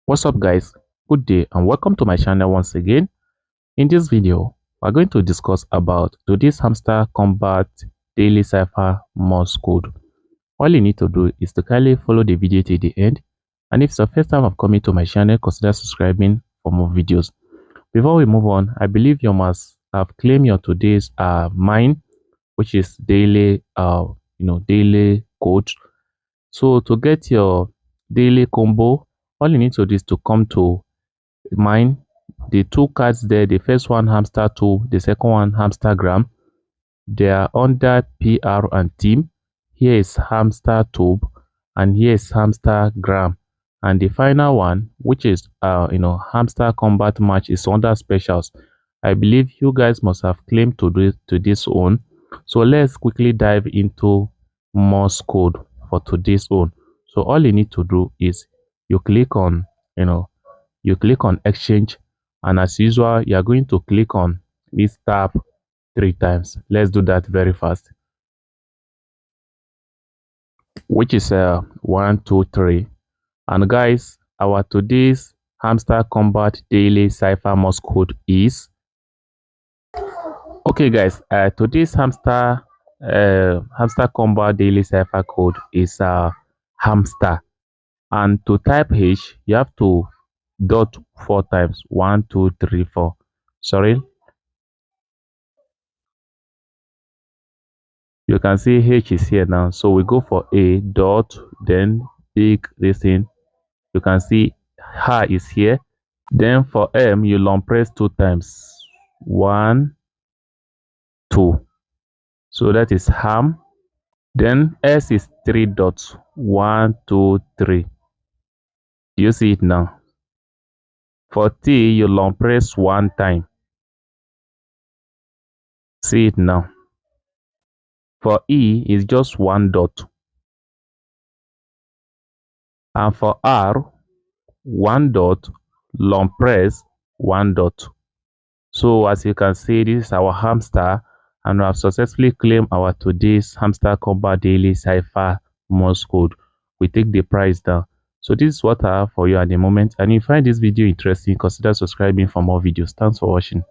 What's up guys, good day and welcome to my channel once again. In this video we're going to discuss about today's Hamster Kombat daily Cipher Morse code. All you need to do is to kindly follow the video to the end, and if it's the first time of coming to my channel, consider subscribing for more videos. Before we move on, I believe you must have claimed your today's mine, which is daily daily code. So to get your daily combo, all you need to do is to come to mine, the two cards there, the first one hamster 2, the second one hamstergram. They are under PR and team. Here is hamster tube and here is hamstergram, and the final one, which is Hamster Kombat match, is under specials. I believe you guys must have claimed to do to this one. So let's quickly dive into Morse code for today's own. So all you need to do is you click on exchange, and as usual you are going to click on this tab 3 times. Let's do that very fast, which is 1 2 3. And guys, our today's Hamster Kombat daily Cipher Morse code is okay guys. Today's Hamster Kombat daily Cipher code is hamster, and to type H you have to dot 4 times. 1 2 3 4. Sorry, you can see H is here now, so we go for a dot, then big this thing. You can see H is here. Then for M you long press 2 times. 1 2. So that is ham. Then S is 3 dots. 1 2 3. You see it now. For T you long press 1 time. See it now. For E is just 1 dot. And for R, 1 dot, long press 1 dot. So as you can see, this is our hamster, and we have successfully claimed our today's Hamster Kombat daily Cipher Morse code. We take the price down. So this is what I have for you at the moment, and if you find this video interesting, consider subscribing for more videos. Thanks for watching.